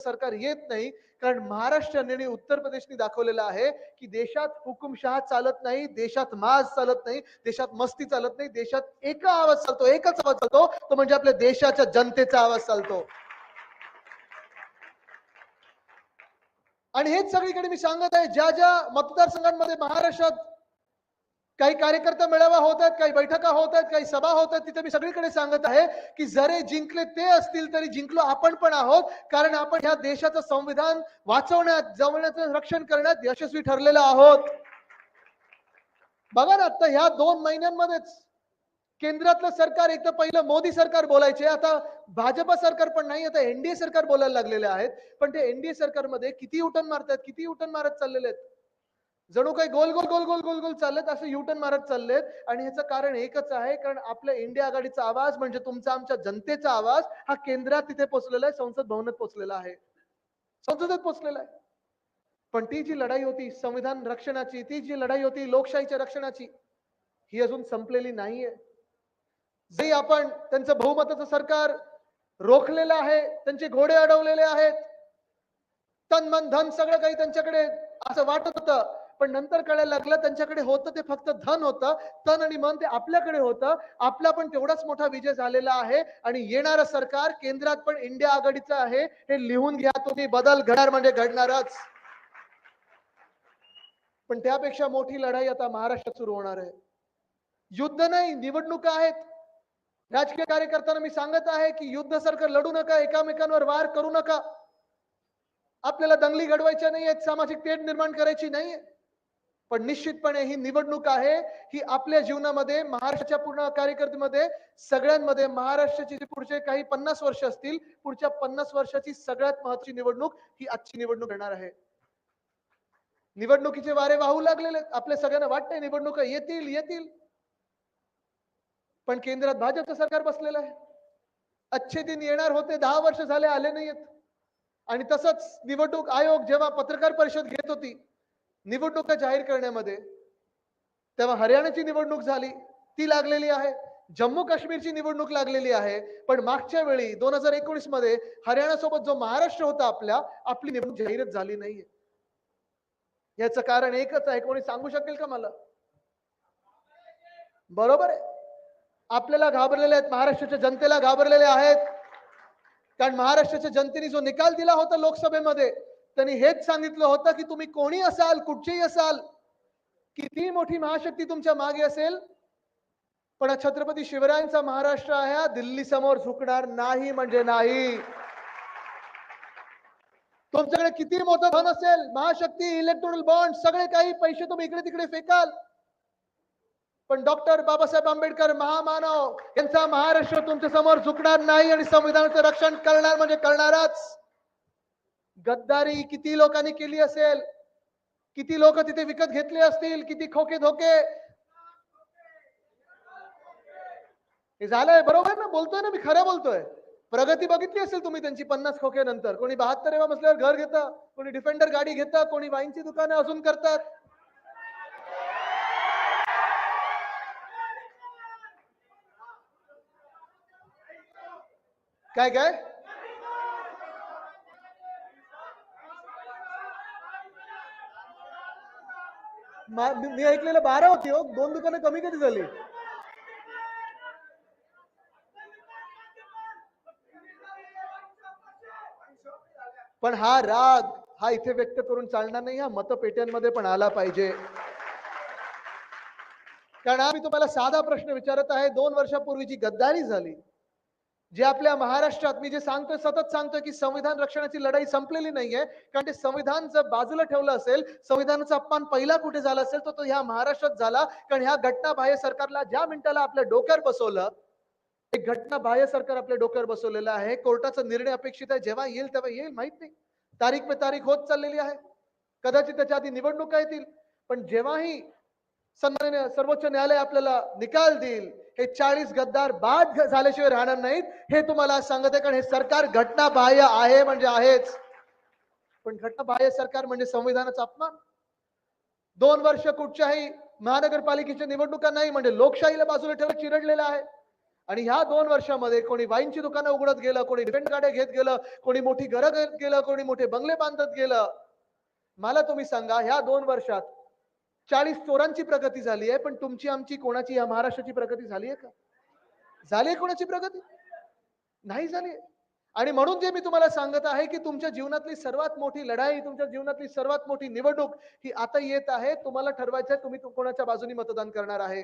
सरकार येत नाही, कारण महाराष्ट्राने आणि उत्तर प्रदेशने दाखवलेलं आहे की देशात हुकुमशहा चालत नाही, देशात माज चालत नाही, देशात मस्ती चालत नाही, देशात एकच आवाज चालतो, तो म्हणजे आपल्या देशाच्या जनतेचा आवाज चालतो. आणि हेच सगळीकडे मी सांगत आहे, ज्या ज्या मतदारसंघांमध्ये महाराष्ट्रात काही कार्यकर्ता मेळावा होत आहेत, काही बैठका होत आहेत, काही सभा होत आहेत, तिथे मी सगळीकडे सांगत आहे की जरी जिंकले ते असतील तरी जिंकलो आपण पण आहोत, कारण आपण ह्या देशाचं संविधान वाचवण्यात, जवळण्याचं रक्षण करण्यात यशस्वी ठरलेलो आहोत. बघा ना, आता ह्या 2 महिन्यांमध्येच केंद्रातलं सरकार, एक तर पहिलं मोदी सरकार बोलायचे, आता भाजपा सरकार पण नाही, आता एनडीए सरकार बोलायला लागलेले आहेत. पण ते एनडीए सरकारमध्ये किती युटर्न मारतात, किती युटर्न मारत चाललेले आहेत, जणू काही गोल गोल गोल गोल गोल गोल चाललेत, असं युटर्न मारत चाललेत. आणि ह्याचं कारण एकच आहे, कारण आपल्या इंडिया आघाडीचा आवाज म्हणजे तुमचा आमच्या जनतेचा आवाज हा केंद्रात तिथे पोहोचलेला आहे, संसद भवनात पोहोचलेला आहे, संसदेत पोहोचलेला आहे. पण ती जी लढाई होती संविधान रक्षणाची, ती जी लढाई होती लोकशाहीच्या रक्षणाची, ही अजून संपलेली नाहीये. जे आपण त्यांचं बहुमताचं सरकार रोखलेलं आहे, त्यांचे घोडे अडवलेले आहेत, तन मन धन सगळं काही त्यांच्याकडे असं वाटत होतं, पण नंतर कळायला लागलं त्यांच्याकडे होतं ते फक्त धन होतं, तन आणि मन ते आपल्याकडे होतं. आपला पण तेवढाच मोठा विजय झालेला आहे आणि येणारं सरकार केंद्रात पण इंडिया आघाडीचं आहे, हे लिहून घ्या तुम्ही. बदल घडणार म्हणजे घडणारच. पण त्यापेक्षा मोठी लढाई आता महाराष्ट्रात सुरू होणार आहे. युद्ध नाही, निवडणुका आहेत. राजकीय कार्यकर्त्यांना मी सांगत आहे की युद्ध सारखं लढू नका, एकामेकांवर वार करू नका. आपल्याला दंगली घडवायच्या नाहीयेत, सामाजिक तेढ निर्माण करायची नाहीये. पण निश्चितपणे ही निवडणूक आहे, ही आपल्या जीवनामध्ये, महाराष्ट्राच्या पूर्ण कार्यकर्त्यामध्ये, सगळ्यांमध्ये महाराष्ट्राची जी पुढचे काही 50 वर्ष असतील, पुढच्या 50 वर्षाची सगळ्यात महत्त्वाची निवडणूक ही आजची निवडणूक येणार आहे. निवडणुकीचे वारे वाहू लागलेले आहेत, आपल्या सगळ्यांना वाटतंय निवडणुका येतील येतील, पण केंद्रात भाजपचं सरकार बसलेलं आहे. अच्छे दिन येणार होते, 10 वर्ष झाले आले नाहीयेत. आणि तसंच निवडणूक आयोग जेव्हा पत्रकार परिषद घेत होती निवडणुका जाहीर करण्यामध्ये, तेव्हा हरियाणाची निवडणूक झाली, ती लागलेली आहे, जम्मू काश्मीरची निवडणूक लागलेली आहे. पण मागच्या वेळी 2019 मध्ये हरियाणा सोबत जो महाराष्ट्र होता आपली निवडणूक जाहीरच झाली नाहीये. याचं कारण एकच आहे, कोणी सांगू शकेल का मला? बरोबर आहे, आपल्याला घाबरलेले आहेत, महाराष्ट्राच्या जनतेला घाबरलेले आहेत. कारण महाराष्ट्राच्या जनतेने जो निकाल दिला होता लोकसभेमध्ये, त्यांनी हेच सांगितलं होतं की तुम्ही कोणी असाल, कुठचेही असाल, किती मोठी महाशक्ती तुमच्या मागे असेल, पण छत्रपती शिवरायांचा महाराष्ट्र आहे, दिल्ली समोर झुकणार नाही म्हणजे नाही. तुमच्याकडे किती मोठं धन असेल, महाशक्ती, इलेक्ट्रोनिक बॉन्ड, सगळे काही पैसे तुम्ही इकडे तिकडे फेकाल, पण डॉक्टर बाबासाहेब आंबेडकर महामानव यांचा महाराष्ट्र तुमच्या समोर झुकणार नाही आणि संविधानाचं रक्षण करणार म्हणजे करणारच. गद्दारी किती लोकांनी केली असेल, किती लोक तिथे विकत घेतले असतील, किती खोके धोके. हे झालंय, बरोबर ना, बोलतोय ना मी, खरं बोलतोय. प्रगती बघितली असेल तुम्ही त्यांची 50 खोके नंतर. कोणी 72 मजल्यावर घर घेतं, कोणी डिफेंडर गाडी घेतं, कोणी वाईनची दुकानं अजून करतात. काय काय मी ऐकलेलं 12 होती हो, 2 दुकानं कमी कधी झाली? पण हा राग हा इथे व्यक्त करून चालणार नाही, हा मतपेट्यांमध्ये पण आला पाहिजे. कारण आम्ही तुम्हाला साधा प्रश्न विचारत आहे, 2 वर्षापूर्वी जी गद्दारी झाली, जे आपल्या महाराष्ट्रात, मी जे सांगतोय, सतत सांगतोय की संविधान रक्षणाची लढाई संपलेली नाहीये, कारण ते संविधान जर बाजूला ठेवलं असेल, संविधानाचा अपमान पहिला कुठे झाला असेल तर तो ह्या महाराष्ट्रात झाला. कारण ह्या घटनाबाह्य सरकारला ज्या मिनिटाला आपल्या डोक्यावर बसवलं, एक घटनाबाह्य सरकार आपल्या डोक्यावर बसवलेलं आहे. कोर्टाचा निर्णय अपेक्षित आहे, जेव्हा येईल तेव्हा येईल, माहित नाही, तारीख पे तारीख होत चाललेली आहे, कदाचित त्याच्या आधी निवडणुका येतील. पण जेव्हाही सन्माननीय सर्वोच्च न्यायालय आपल्याला निकाल देईल, हे 40 गद्दार बाद झाल्याशिवाय राहणार नाहीत, हे तुम्हाला सांगत आहे. कारण हे सरकार घटनाबाह्य आहे म्हणजे आहेच, पण घटनाबाह्य सरकार म्हणजे संविधानाचा अपमान. 2 वर्ष कुठच्याही महानगरपालिकेच्या निवडणुका नाही म्हणजे लोकशाहीला बाजूला ठेवत चिरडलेला आहे. आणि ह्या 2 वर्षामध्ये कोणी वाईनची दुकानं उघडत गेलं, कोणी डिफेंड गाड्या घेत गेलं, कोणी मोठी घरं घेत गेलं, कोणी मोठे बंगले बांधत गेलं. मला तुम्ही सांगा, ह्या 2 वर्षात 40 चोरांची प्रगती झाली आहे, पण तुमची आमची कोणाची या महाराष्ट्राची प्रगती झाली आहे का? झाली आहे कोणाची प्रगती? नाही झाली. आणि म्हणून जे मी तुम्हाला सांगत आहे की तुमच्या जीवनातली सर्वात मोठी लढाई, तुमच्या जीवनातली सर्वात मोठी निवडणूक ही आता येत आहे. तुम्हाला ठरवायचं आहे तुम्ही कोणाच्या बाजूने मतदान करणार आहे.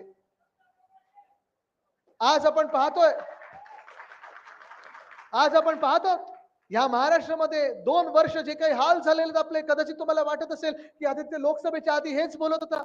आज आपण पाहतोय, या महाराष्ट्रामध्ये 2 वर्ष जे काही हाल झालेले आपले, कदाचित तुम्हाला वाटत असेल की आदित्य लोकसभेच्या आधी हेच बोलत होता.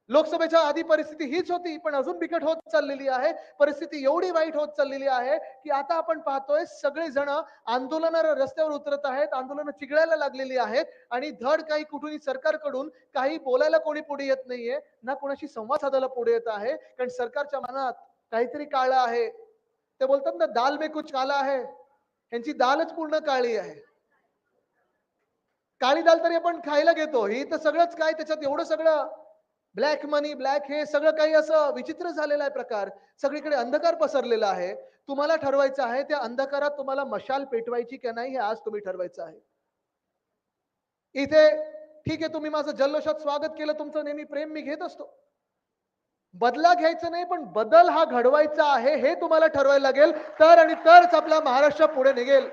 लोकसभेच्या आधी परिस्थिती हीच होती, पण अजून बिकट होत चाललेली आहे. परिस्थिती एवढी वाईट होत चाललेली आहे की आता आपण पाहतोय सगळे जण आंदोलनाला रस्त्यावर उतरत आहेत, आंदोलन चिघळायला लागलेली आहेत आणि धड काही कुठून सरकारकडून काही बोलायला कोणी पुढे येत नाहीये, ना कोणाशी संवाद साधायला पुढे येत आहे. कारण सरकारच्या मनात काहीतरी काळं आहे. ते बोलतात ना, दाल में कुछ काला है. यांची दालच पूर्ण काळी आहे. काळी दाल तरी आपण खायला घेतो, ही तर सगळंच काय त्याच्यात एवढं सगळं ब्लॅक मनी, ब्लॅक हे सगळं काही असं विचित्र झालेला आहे प्रकार. सगळीकडे अंधकार पसरलेला आहे. तुम्हाला ठरवायचं आहे त्या अंधकारात तुम्हाला मशाल पेटवायची की नाही हे आज तुम्ही ठरवायचं आहे. इथे ठीक आहे, तुम्ही माझं जल्लोषात स्वागत केलं, तुमचं नेहमी प्रेम मी घेत असतो. बदला घ्यायचं नाही, पण बदल हा घडवायचा आहे हे तुम्हाला ठरवायला लागेल. तर आणि तरच आपला महाराष्ट्र पुढे निघेल.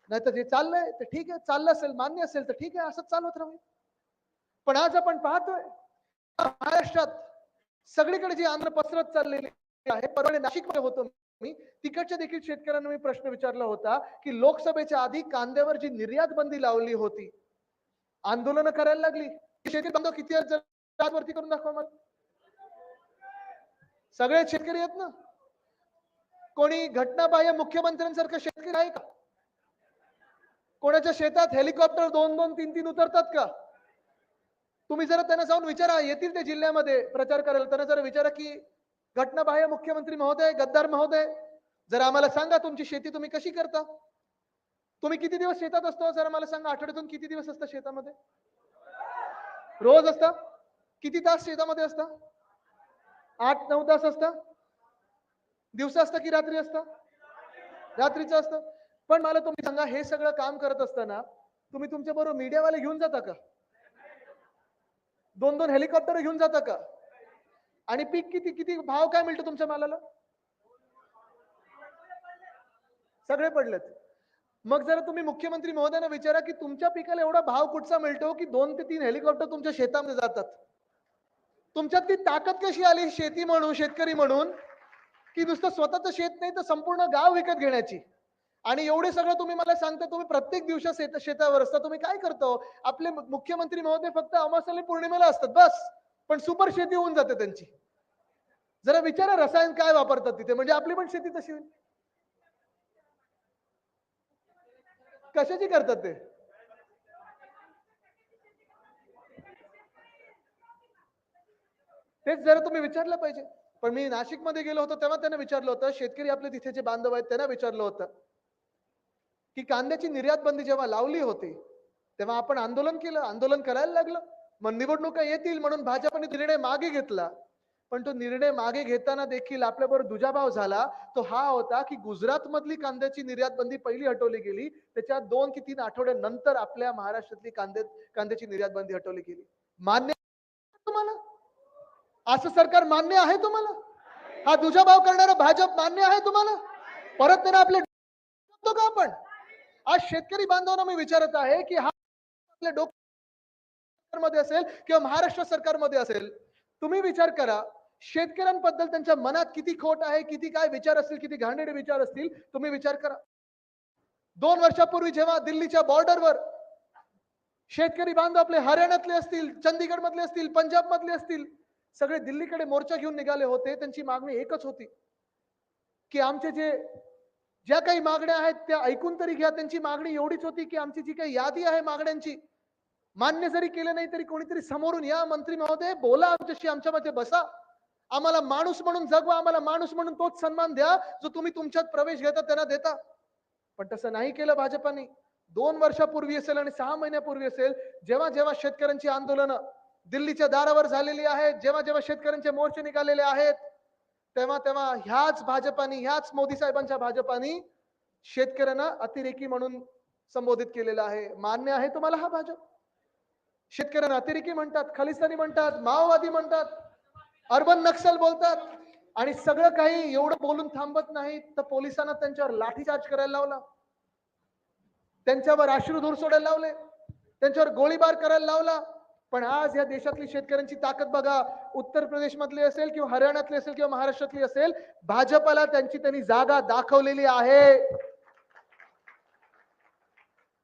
नाहीतर जे चाललंय ते ठीक आहे, चाललं असेल, मान्य असेल तर ठीक आहे, असंच चालवत राहू. पण आज आपण पाहतोय महाराष्ट्रात सगळीकडे जी आंध्र पसरत चाललेली आहे. परवा नाशिकमध्ये होतो मी, तिकडच्या देखील शेतकऱ्यांना मी प्रश्न विचारला होता की लोकसभेच्या आधी कांद्यावर जी निर्यात बंदी लावली होती, आंदोलन करायला लागली. शेतकरी बांधव किती वरती करून दाखवा मला. सगळे शेतकरी आहेत ना. कोणी घटनाबाह्य मुख्यमंत्र्यांसारखं शेतकरी आहे का? कोणाच्या शेतात हेलिकॉप्टर 2-2, 3-3 उतरतात का? तुम्ही जरा त्यांना जाऊन विचारा, येतील ते जिल्ह्यामध्ये प्रचार करायला, त्यांना जरा विचारा की घटनाबाह्य मुख्यमंत्री महोदय, गद्दार महोदय, जरा आम्हाला सांगा तुमची शेती तुम्ही कशी करता? तुम्ही किती दिवस शेतात असतो जरा मला सांगा. आठवड्यातून किती दिवस असता शेतामध्ये? रोज असता? किती तास शेतामध्ये असता? 8-9 तास असता? दिवसा असता की रात्री असता? रात्रीचं असतं. पण मला तुम्ही सांगा, हे सगळं काम करत असताना तुम्ही तुमच्या बरोबर मीडियावाले घेऊन जाता का? 2-2 हेलिकॉप्टर घेऊन जाता का? आणि पीक किती किती भाव काय मिळतो तुमच्या मालाला? सगळे पडलेत. मग जरा तुम्ही मुख्यमंत्री महोदयांना विचारा की तुमच्या पिकाला एवढा भाव कुठचा मिळतो की 2 ते 3 हेलिकॉप्टर तुमच्या शेतामध्ये जातात. तुमच्यात ती ताकद कशी आली शेती म्हणून, शेतकरी म्हणून, की नुसतं स्वतःचं शेत नाही तर संपूर्ण गाव विकत घेण्याची? आणि एवढे सगळं तुम्ही मला सांगता, तुम्ही प्रत्येक दिवशी शेतावर असता, तुम्ही काय करतो? आपले मुख्यमंत्री महोदय फक्त अमावास्या पौर्णिमेला असतात बस, पण सुपर शेती होऊन जाते त्यांची. जरा विचारा रसायन काय वापरतात तिथे, म्हणजे आपली पण शेती तशी होईल. कशाची करतात ते? तेच जरा तुम्ही विचारलं पाहिजे. पण मी नाशिकमध्ये गेलो होतो तेव्हा त्यांना विचारलं होतं, शेतकरी आपले तिथे जे बांधव आहेत त्यांना विचारलं होतं की कांद्याची निर्यात बंदी जेव्हा लावली होती तेव्हा आपण आंदोलन केलं, आंदोलन करायला लागलं. मग निवडणुका येतील म्हणून भाजपने निर्णय मागे घेतला. पण तो निर्णय मागे घेताना देखील आपल्याबरोबर दुजाभाव झाला. तो हा होता की गुजरात मधली कांद्याची निर्यात बंदी पहिली हटवली गेली, त्याच्या 2 की 3 आठवड्यानंतर आपल्या महाराष्ट्रातली कांद्याची निर्यात बंदी हटवली गेली. मान्य तुम्हाला? असं सरकार मान्य आहे तुम्हाला? हा दुजाभाव करणारा भाजप मान्य आहे तुम्हाला? परत त्यांना आपले का आपण आज शेतकरी बांधवांना मी विचारत आहे की हा आपल्या डोक्यामध्ये असेल किंवा महाराष्ट्र सरकारमध्ये असेल, तुम्ही विचार करा शेतकऱ्यांबद्दल त्यांच्या मनात किती खोट आहे, किती काय विचार असतील, किती घाणेरडे विचार असतील, तुम्ही विचार करा. 2 वर्षापूर्वी जेव्हा दिल्लीच्या बॉर्डरवर शेतकरी बांधव आपले हरियाणातले असतील, चंदीगड मधले असतील, पंजाब मधले असतील, सगळे दिल्लीकडे मोर्चा घेऊन निघाले होते. त्यांची मागणी एकच होती की आमचे ज्या काही मागण्या आहेत त्या ऐकून तरी घ्या. त्यांची मागणी एवढीच होती की आमची जी काही यादी आहे मागण्यांची, मान्य जरी केलं नाही तरी कोणीतरी समोरून या, मंत्री महोदय बोला आमच्याशी, आमच्यामध्ये बसा, आम्हाला माणूस म्हणून जगवा, आम्हाला माणूस म्हणून तोच सन्मान द्या जो तुम्ही तुमच्यात प्रवेश घेता त्यांना देता. पण तसं नाही केलं भाजपाने. 2 वर्षापूर्वी असेल आणि 6 महिन्यापूर्वी असेल, जेव्हा जेव्हा शेतकऱ्यांची आंदोलनं दिल्लीच्या दारावर झालेली आहेत, जेव्हा जेव्हा शेतकऱ्यांचे मोर्चे निघालेले आहेत, तेव्हा तेव्हा ह्याच भाजपानी, ह्याच मोदी साहेबांच्या भाजपानी शेतकऱ्यांना अतिरेकी म्हणून संबोधित केलेलं आहे. मान्य आहे तुम्हाला हा भाजप? शेतकऱ्यांना अतिरेकी म्हणतात, खलिस्तानी म्हणतात, माओवादी म्हणतात, अर्बन नक्षल बोलतात आणि सगळं काही एवढं बोलून थांबत नाहीत तर पोलिसांना त्यांच्यावर लाठीचार्ज करायला लावला, त्यांच्यावर अश्रुधूर सोडायला लावले, त्यांच्यावर गोळीबार करायला लावला. पण आज या देशातली शेतकऱ्यांची ताकद बघा. उत्तर प्रदेश मधली असेल किंवा हरियाणातली असेल किंवा महाराष्ट्रातली असेल, भाजपला त्यांनी जागा दाखवलेली आहे.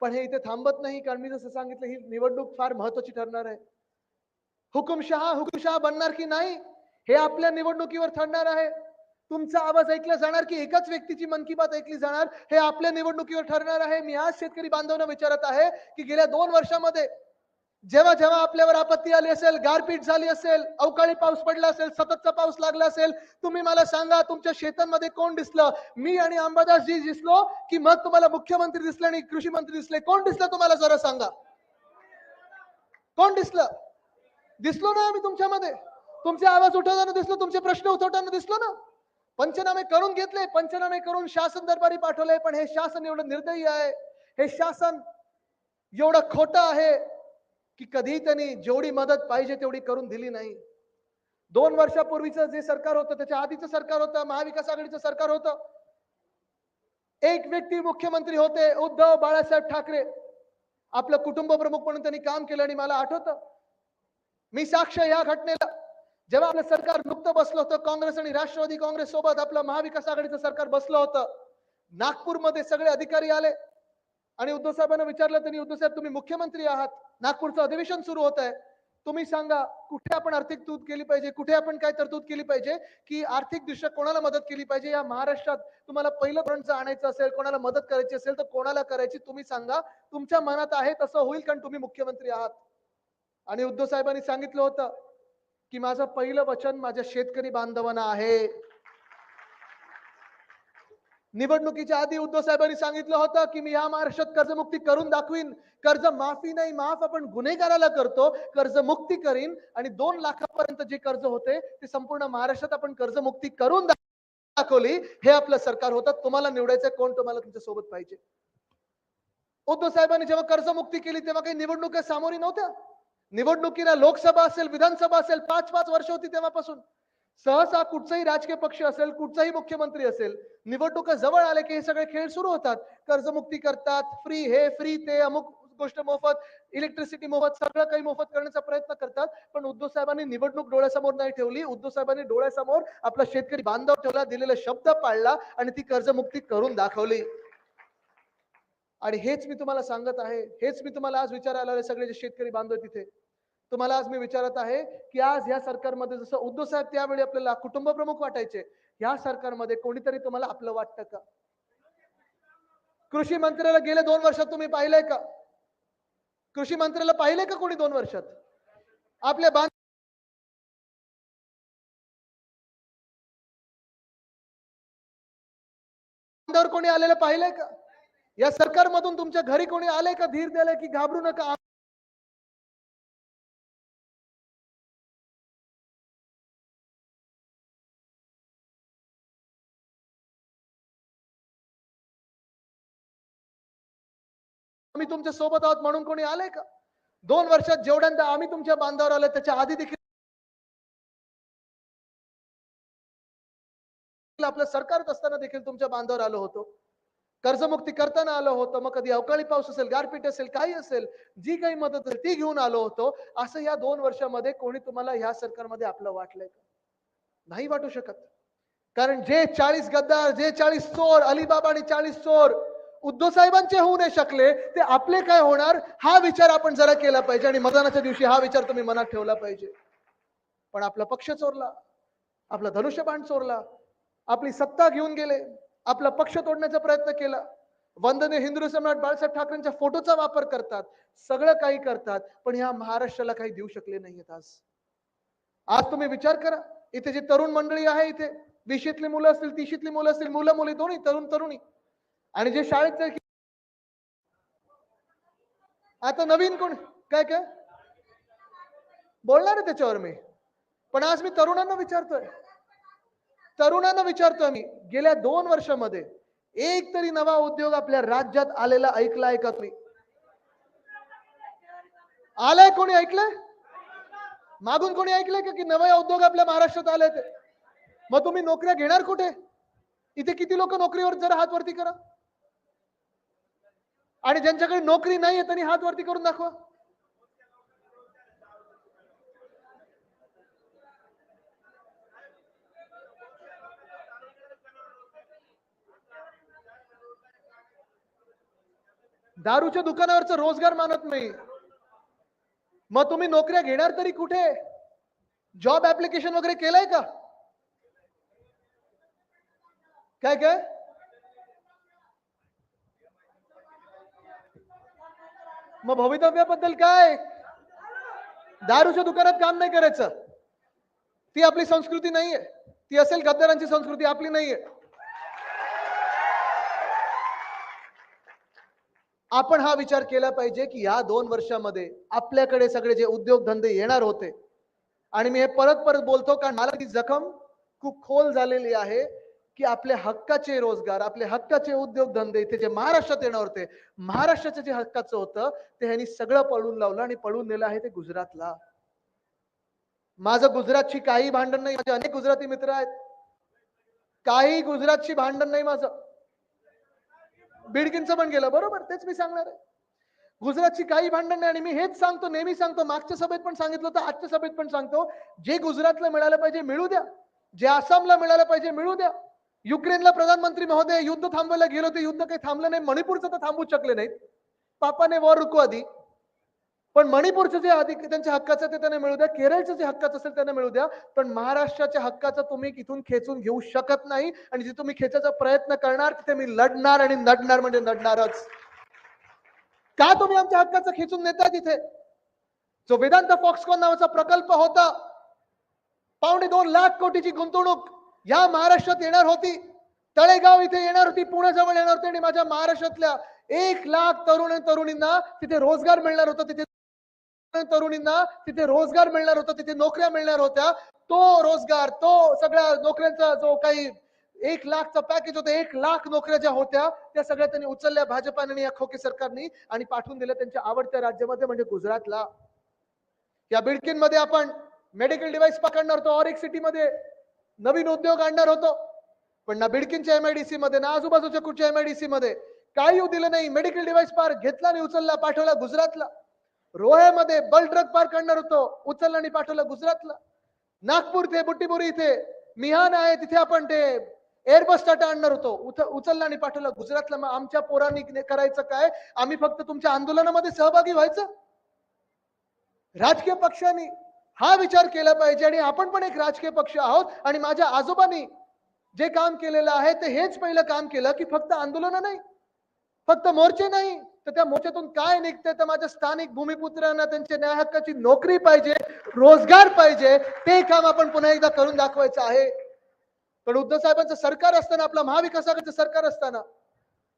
पण हे इथे थांबत नाही, कारण मी जसं सांगितलं ही निवडणूक फार महत्वाची ठरणार आहे. हुकुमशहा बनणार की नाही हे आपल्या निवडणुकीवर ठरणार आहे. तुमचा आवाज ऐकला जाणार की एकाच व्यक्तीची मन की बात ऐकली जाणार हे आपल्या निवडणुकीवर ठरणार आहे. मी आज शेतकरी बांधवांना विचारत आहे की गेल्या 2 वर्षामध्ये जेव्हा जेव्हा आपल्यावर आपत्ती आली असेल, गारपीट झाली असेल, अवकाळी पाऊस पडला असेल, सततचा पाऊस लागला असेल, तुम्ही मला सांगा तुमच्या शेतांमध्ये कोण दिसलं? मी आणि अंबादासजी दिसलो की मग तुम्हाला मुख्यमंत्री दिसले आणि कृषी मंत्री दिसले? कोण दिसलं तुम्हाला जरा सांगा? कोण दिसलं? दिसलो ना आम्ही तुमच्यामध्ये? तुमचे आवाज उठवताना दिसलो, तुमचे प्रश्न उठवताना दिसलो ना? पंचनामे करून घेतले, पंचनामे करून शासन दरबारी पाठवले, पण हे शासन एवढं निर्दयी आहे, हे शासन एवढं खोटं आहे की कधी त्यांनी जेवढी मदत पाहिजे तेवढी करून दिली नाही. 2 वर्षापूर्वीचं जे सरकार होतं, त्याच्या आधीचं सरकार होतं, महाविकास आघाडीचं सरकार होतं. एक व्यक्ती मुख्यमंत्री होते, उद्धव बाळासाहेब ठाकरे. आपलं कुटुंब प्रमुख म्हणून त्यांनी काम केलं आणि मला आठवतं, मी साक्ष या घटनेला. जेव्हा आपलं सरकार नुकतं बसलं होतं, काँग्रेस आणि राष्ट्रवादी काँग्रेस सोबत आपलं महाविकास आघाडीचं सरकार बसलं होतं, नागपूरमध्ये सगळे अधिकारी आले आणि उद्धव साहेबांना विचारलं त्यांनी, उद्धव साहेब तुम्ही मुख्यमंत्री आहात, नागपूरचं अधिवेशन सुरू होत आहे, तुम्ही सांगा कुठे आपण आर्थिक तरतूद केली पाहिजे, कुठे आपण काय तरतूद केली पाहिजे की आर्थिक दृष्ट्या कोणाला मदत केली पाहिजे या महाराष्ट्रात? तुम्हाला पहिलं धोरण आणायचं असेल, कोणाला मदत करायची असेल तर कोणाला करायची तुम्ही सांगा, तुमच्या मनात आहे तसं होईल, कारण तुम्ही मुख्यमंत्री आहात. आणि उद्धव साहेबांनी सांगितलं होतं की माझं पहिलं वचन माझ्या शेतकरी बांधवांना आहे. निवडणुकीच्या आधी उद्धव साहेबांनी सांगितलं होतं की मी या महाराष्ट्रात कर्जमुक्ती करून दाखवीन. कर्ज माफी नाही, माफ आपण गुन्हेगाराला करतो, कर्जमुक्ती करीन आणि 2 लाखापर्यंत जे कर्ज होते ते संपूर्ण महाराष्ट्रात आपण कर्जमुक्ती करून दाखवली. हे आपलं सरकार होतं. तुम्हाला निवडायचं कोण तुम्हाला तुमच्या सोबत पाहिजे? उद्धव साहेबांनी जेव्हा कर्जमुक्ती केली तेव्हा काही निवडणुका सामोरी नव्हत्या. निवडणुकीला लोकसभा असेल, विधानसभा असेल, 5-5 वर्ष होती तेव्हापासून. सहसा कुठचाही राजकीय पक्ष असेल, कुठचाही मुख्यमंत्री असेल, निवडणुका जवळ आले की हे सगळे खेळ सुरू होतात. कर्जमुक्ती करतात, फ्री हे, फ्री ते, अमुक गोष्ट मोफत, इलेक्ट्रिसिटी मोफत, सगळं काही मोफत करण्याचा प्रयत्न करतात. पण उद्धव साहेबांनी निवडणूक डोळ्यासमोर नाही ठेवली. उद्धव साहेबांनी डोळ्यासमोर आपला शेतकरी बांधव ठेवला, दिलेला शब्द पाळला आणि ती कर्जमुक्ती करून दाखवली. आणि हेच मी तुम्हाला सांगत आहे, हेच मी तुम्हाला आज विचारायला आले सगळे जे शेतकरी बांधव तिथे. तुम्हाला आज मी विचारत आहे की आज या सरकारमध्ये जसं उद्धव साहेब त्यावेळी आपल्याला कुटुंब प्रमुख वाटायचे, या सरकारमध्ये कोणीतरी तुम्हाला आपलं वाटतं का? कृषी मंत्र्याला गेल्या 2 वर्षात तुम्ही पाहिलंय का? कृषी मंत्र्याला पाहिलंय का कोणी 2 वर्षात? आपल्या बांधावर कोणी आलेलं पाहिलंय का? या सरकारमधून तुमच्या घरी कोणी आलंय का धीर द्यायला की घाबरू नका, आम्ही तुमच्या सोबत आहोत म्हणून कोणी आलंय का? 2 वर्षात जेवढ्यांदा आम्ही तुमच्या बांधावर आलो त्याच्या आधी देखील आपलं सरकारच असताना देखील तुमच्या बांधावर आलो होतो. कर्जमुक्ती करताना आलो होतो. मग कधी अवकाळी पाऊस असेल, गारपीट असेल, काही असेल, जी काही मदत असेल ती घेऊन आलो होतो. असं या 2 वर्षामध्ये कोणी तुम्हाला ह्या सरकारमध्ये आपलं वाटलंय का? नाही वाटू शकत. कारण जे 40 गद्दार, जे 40 चोर, अलिबाबा आणि 40 चोर उद्धव साहेबांचे होऊ नाही शकले, ते आपले काय होणार हा विचार आपण जरा केला पाहिजे आणि मतदानाच्या दिवशी हा विचार तुम्ही मनात ठेवला पाहिजे. पण आपला पक्ष चोरला, आपला धनुष्यबाण चोरला, आपली सत्ता घेऊन गेले, आपला पक्ष तोडण्याचा प्रयत्न केला. वंदनीय हिंदू सम्राट बाळासाहेब ठाकरेंच्या फोटोचा वापर करतात, सगळं काही करतात, पण ह्या महाराष्ट्राला काही देऊ शकले नाहीयेत आज. आज तुम्ही विचार करा, इथे जी तरुण मंडळी आहे, इथे 20शीतली मुलं असतील, 30शीतली मुलं असतील, मुलं मुली दोन्ही, तरुण तरुणी, आणि जे शाळेत आता नवीन कोण काय काय बोलणार आहे त्याच्यावर मी. पण आज मी तरुणांना विचारतोय, तरुणांना विचारतोय मी, गेल्या 2 वर्षामध्ये एक तरी नवा उद्योग आपल्या राज्यात आलेला ऐकलाय का तुम्ही? आलाय कोणी ऐकलंय? मागून कोणी ऐकलंय का की नवे उद्योग आपल्या महाराष्ट्रात आले ते? मग तुम्ही नोकऱ्या घेणार कुठे? इथे किती लोक नोकरीवर, जरा हात वरती करा. आणि ज्यांच्याकडे नोकरी नाहीये त्यांनी हात वरती करून दाखवा. दारूच्या दुकानावरचा रोजगार मानत नाही. मग तुम्ही नोकऱ्या घेणार तरी कुठे? जॉब ऍप्लिकेशन वगैरे केलंय का? काय काय? मग भवितव्याबद्दल काय? दारूच्या दुकानात काम नाही करायचं. ती आपली संस्कृती नाहीये. ती असेल गद्दारांची संस्कृती, आपली नाहीये. आपण हा विचार केला पाहिजे की या 2 वर्षामध्ये आपल्याकडे सगळे जे उद्योगधंदे येणार होते, आणि मी हे परत परत बोलतो कारण मला ती जखम खूप खोल झालेली आहे की आपल्या हक्काचे रोजगार, आपले हक्काचे उद्योगधंदे इथे जे महाराष्ट्रात येणार होते, महाराष्ट्राचं जे हक्काचं होतं ते ह्यांनी सगळं पळून लावलं आणि पळून नेलं आहे ते गुजरातला. माझं गुजरातची काही भांडण नाही, माझे अनेक गुजराती मित्र आहेत. काही गुजरातची भांडण नाही माझं. बिडकींचं पण गेलं, बरोबर, तेच मी सांगणार आहे. गुजरातची काही भांडण नाही. आणि मी हेच सांगतो, नेहमी सांगतो, मागच्या सभेत पण सांगितलं होतं, आजच्या सभेत पण सांगतो, जे गुजरातला मिळालं पाहिजे मिळू द्या, जे आसामला मिळालं पाहिजे मिळू द्या. युक्रेनला प्रधानमंत्री महोदय युद्ध थांबवायला गेलो, ते युद्ध काही थांबलं नाही. मणिपूरचं तर थांबूच शकले नाहीत. पापाने वॉर रुकू आधी. पण मणिपूरचं जे अधिक त्यांच्या हक्काचं ते त्यांना मिळू द्या. केरळचं जे हक्काचं असेल त्यांना मिळू द्या. पण महाराष्ट्राच्या हक्काचं तुम्ही इथून खेचून घेऊ शकत नाही. आणि जे तुम्ही खेचायचा प्रयत्न करणार तिथे मी लढणार आणि लढणार म्हणजे लढणारच. का तुम्ही आमच्या हक्काचं खेचून नेताय तिथे? जो वेदांत फॉक्सकॉन नावाचा प्रकल्प होता, 2.25 लाख कोटीची गुंतवणूक या महाराष्ट्रात येणार होती. तळेगाव इथे येणार होती, पुण्याजवळ येणार होती. आणि माझ्या महाराष्ट्रातल्या 1 लाख तरुण आणि तरुणींना तिथे रोजगार मिळणार होता. तिथे तरुणींना तिथे रोजगार मिळणार होता, तिथे नोकऱ्या मिळणार होत्या. तो रोजगार, तो सगळ्या नोकऱ्यांचा जो काही 1 लाखचा पॅकेज होतं, 1 लाख नोकऱ्या ज्या होत्या त्या सगळ्या त्यांनी उचलल्या भाजपाने या खोके सरकारनी आणि पाठवून दिल्या त्यांच्या आवडत्या राज्यामध्ये म्हणजे गुजरातला. या बिडकीनमध्ये आपण मेडिकल डिव्हाइस पकडणार होतो, ऑरिक सिटीमध्ये नवीन उद्योग आणणार होतो. पण ना बिडकीनच्या एमआयडीसी मध्ये ना आजूबाजूच्या कुठच्या एमआयडीसी मध्ये काही येऊ दिलं नाही. मेडिकल डिव्हाइस पार्क घेतला आणि उचलला, पाठवला गुजरातला. रोह्यामध्ये बल्क ड्रग पार्क आणणार होतो, उचलला आणि पाठवलं गुजरातला. नागपूर ते बुट्टीबोरी इथे मिहान आहे, तिथे आपण ते एअरबस टाटा आणणार होतो, उचलला आणि पाठवलं गुजरातला. मग आमच्या पोरांनी करायचं काय? आम्ही फक्त तुमच्या आंदोलनामध्ये सहभागी व्हायचं? राजकीय पक्षांनी हा विचार केला पाहिजे. आणि आपण पण एक राजकीय पक्ष आहोत. आणि माझ्या आजोबांनी जे काम केलेलं आहे ते हेच पहिलं काम केलं की फक्त आंदोलन नाही, फक्त मोर्चे नाही, तर त्या मोर्चातून काय निघते तर माझ्या स्थानिक भूमिपुत्रांना त्यांच्या न्याय हक्काची नोकरी पाहिजे, रोजगार पाहिजे. ते काम आपण पुन्हा एकदा करून दाखवायचं आहे. पण उद्धव साहेबांचं सरकार असताना, आपलं महाविकास आघाडीचं सरकार असताना,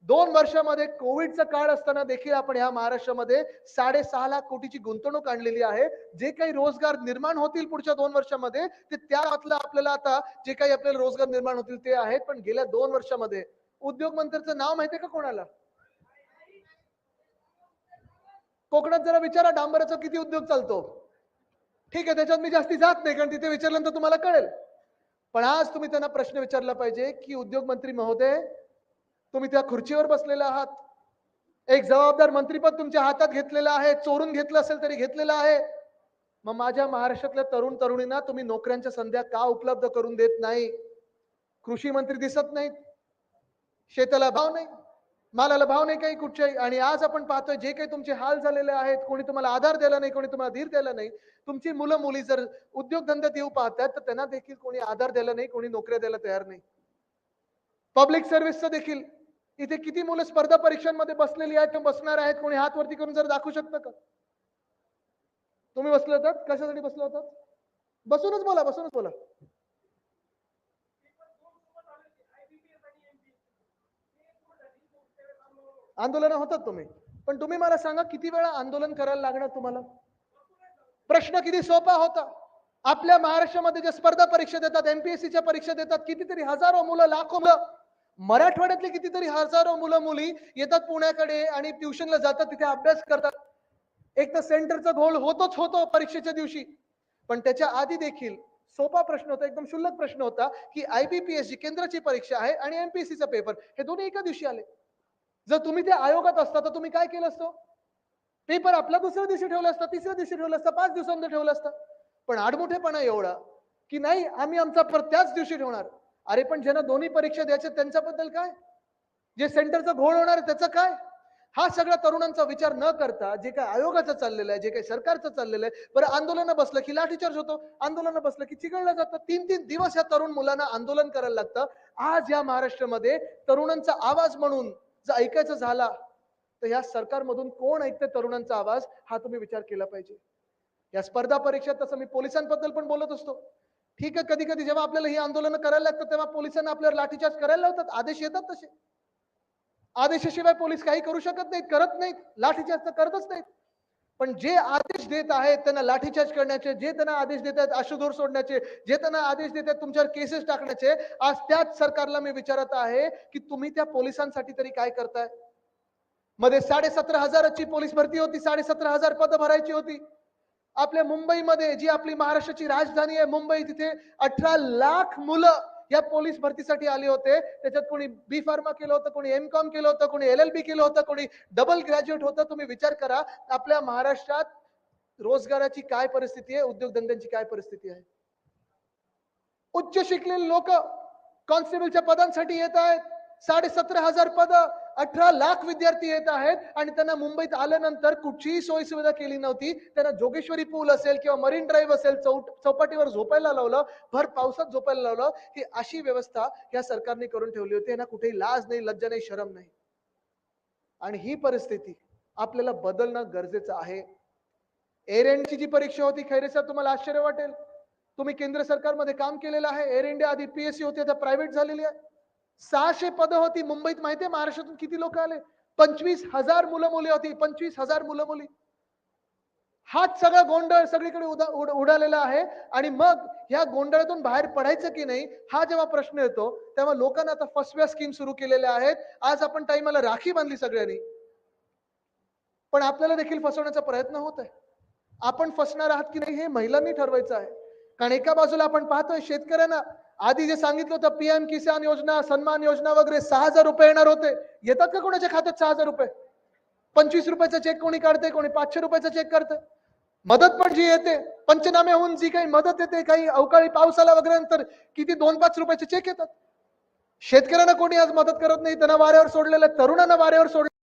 2 वर्षामध्ये कोविडचा काळ असताना देखील आपण ह्या महाराष्ट्रामध्ये 6.5 लाख कोटीची गुंतवणूक आणलेली आहे. जे काही रोजगार निर्माण होतील पुढच्या 2 वर्षामध्ये ते त्यातलं आपल्याला आता जे काही आपल्याला रोजगार निर्माण होतील ते आहेत. पण गेल्या 2 वर्षामध्ये उद्योग मंत्र्याचं नाव माहितीये का कोणाला? कोकणात जरा विचारा डांबराचा किती उद्योग चालतो. ठीक आहे, त्याच्यात मी जास्ती जात नाही कारण तिथे विचारल्यानंतर तुम्हाला कळेल. पण आज तुम्ही त्यांना प्रश्न विचारला पाहिजे की उद्योग मंत्री महोदय, तुम्ही त्या खुर्चीवर बसलेले आहात, एक जबाबदार मंत्रीपद तुमच्या हातात घेतलेलं आहे, चोरून घेतलं असेल तरी घेतलेलं आहे. मग माझ्या महाराष्ट्रातल्या तरुण तरुणींना तुम्ही नोकऱ्यांच्या संध्या का उपलब्ध करून देत नाही? कृषी मंत्री दिसत नाहीत, शेताला भाव नाही, मालाला भाव नाही काही कुठच्याही. आणि आज आपण पाहतोय जे काही तुमचे हाल झालेले आहेत, कोणी तुम्हाला आधार दिला नाही, कोणी तुम्हाला धीर दिला नाही. तुमची मुलं मुली जर उद्योगधंद्यात येऊ पाहतात तर त्यांना देखील कोणी आधार दिला नाही, कोणी नोकऱ्या द्यायला तयार नाही. पब्लिक सर्व्हिसचं देखील इथे किती मुलं स्पर्धा परीक्षांमध्ये बसलेली आहेत, बसणार आहेत, कोणी हात वरती करून जर दाखवू शकतं का? तुम्ही बसले होतात, कशासाठी बसले होतात? बसूनच बोला, बसूनच बोला. आंदोलन होतात तुम्ही, पण तुम्ही मला सांगा किती वेळा आंदोलन करायला लागणार तुम्हाला? प्रश्न किती सोपा होता. आपल्या महाराष्ट्रामध्ये जे स्पर्धा परीक्षा देतात, एमपीएससीच्या परीक्षा देतात, कितीतरी हजारो मुलं, लाखो मुलं, मराठवाड्यातले कितीतरी हजारो मुलं मुली येतात पुण्याकडे आणि ट्युशनला जातात, तिथे अभ्यास करतात. एक तर सेंटरचा घोळ होतोच होतो परीक्षेच्या दिवशी, पण त्याच्या आधी देखील सोपा प्रश्न होता, एकदम क्षुल्लक प्रश्न होता की आयबीपीएस जी केंद्राची परीक्षा आहे आणि एमपीएससीचा पेपर हे दोन्ही एका दिवशी आले. जर तुम्ही त्या आयोगात असता तर तुम्ही काय केलं असतं? पेपर आपला दुसऱ्या दिवशी ठेवला असता, तिसऱ्या दिवशी ठेवला असता, 5 दिवसांनी ठेवला असता. पण आडमुठेपणा एवढा की नाही, आम्ही आमचा त्याच दिवशी ठेवणार. अरे पण ज्यांना दोन्ही परीक्षा द्यायच्या त्यांच्याबद्दल काय? जे सेंटरचा घोळ होणार त्याचं काय? हा सगळ्या तरुणांचा विचार न करता जे काही आयोगाचं चाललेलं आहे, जे काही सरकारचं चाललेलं आहे, बरं आंदोलनं बसलं की लाठीचार्ज होतो, आंदोलनं बसलं की चिघळलं जातं. 3-3 दिवस या तरुण मुलांना आंदोलन करायला लागतं. आज या महाराष्ट्रामध्ये तरुणांचा आवाज म्हणून जर ऐकायचं झाला तर या सरकारमधून कोण ऐकते तरुणांचा आवाज, हा तुम्ही विचार केला पाहिजे. या स्पर्धा परीक्षेत तसं मी पोलिसांबद्दल पण बोलत असतो. ठीक आहे, कधी कधी जेव्हा आपल्याला ही आंदोलनं करायला लागतात तेव्हा पोलिसांना आपल्यावर लाठीचार्ज करायला लावतात, आदेश येतात तसे. आदेशाशिवाय पोलीस काही करू शकत नाहीत, करत नाहीत, लाठीचार्ज तर करतच नाहीत. पण जे आदेश देत आहेत त्यांना लाठीचार्ज करण्याचे, जे त्यांना आदेश देत आहेत आशुधूर सोडण्याचे, जे त्यांना आदेश देत आहेत तुमच्यावर केसेस टाकण्याचे, आज त्याच सरकारला मी विचारत आहे की तुम्ही त्या पोलिसांसाठी तरी काय करताय? मध्ये 17,500ची पोलीस भरती होती, 17,500 पद भरायची होती. आपल्या मुंबईमध्ये जी आपली महाराष्ट्राची राजधानी आहे मुंबई, तिथे 18 लाख मुलं या पोलीस भरतीसाठी आले होते. त्याच्यात कोणी बी फार्मा केलं होतं, कोणी एमकॉम केलं होतं, कोणी एलएलबी केलं होतं, कोणी डबल ग्रॅज्युएट होतं. तुम्ही विचार करा आपल्या महाराष्ट्रात रोजगाराची काय परिस्थिती आहे, उद्योगधंद्यांची काय परिस्थिती आहे. उच्च शिकलेले लोक कॉन्स्टेबलच्या पदांसाठी येत आहेत. 17,500 पद, 18 लाख विद्यार्थी येत आहेत आणि त्यांना मुंबईत आल्यानंतर कुठचीही सोयी सुविधा केली नव्हती. त्यांना जोगेश्वरी पूल असेल किंवा मरीन ड्राईव्ह असेल, चौपाटीवर झोपायला लावलं, भर पावसात झोपायला लावलं. ही अशी व्यवस्था या सरकारने करून ठेवली होती. यांना कुठेही लाज नाही, लज्जा नाही, शरम नाही. आणि ही परिस्थिती आपल्याला बदलणं गरजेचं आहे. एअर इंडियाची जी परीक्षा होती, खैरे सर तुम्हाला आश्चर्य वाटेल, तुम्ही केंद्र सरकारमध्ये काम केलेलं आहे. एअर इंडिया आधी पीएससी होती, आता प्रायव्हेट झालेली आहे. 600 पदं होती मुंबईत. माहितीये महाराष्ट्रातून किती लोक आले? 25,000 मुलं मुली होती, 25,000 मुलं मुली. हाच सगळा गोंधळ सगळीकडे उडालेला आहे. आणि मग ह्या गोंधळातून बाहेर पडायचं की नाही, हा जेव्हा प्रश्न येतो तेव्हा लोकांना आता फसव्या स्कीम सुरू केलेल्या आहेत. आज आपण टाइमाला राखी बांधली सगळ्यांनी, पण आपल्याला देखील फसवण्याचा प्रयत्न होत आहे. आपण फसणार आहात की नाही हे महिलांनी ठरवायचं आहे. कारण एका बाजूला आपण पाहतोय शेतकऱ्यांना आधी जे सांगितलं होतं पीएम किसान योजना, सन्मान योजना वगैरे 6,000 रुपये येणार होते. येतात का कोणाच्या खात्यात 6,000 रुपये? 25 रुपयाचा चेक कोणी काढते, कोणी 500 रुपयाचा चेक काढते. मदत पण जी येते, पंचनामे होऊन जी काही मदत येते, काही अवकाळी पाऊस आला वगैरे नंतर किती 2-5 रुपयाचे चेक येतात. शेतकऱ्यांना कोणी आज मदत करत नाही, त्यांना वाऱ्यावर सोडलेलं, तरुणांना वाऱ्यावर सोडलं.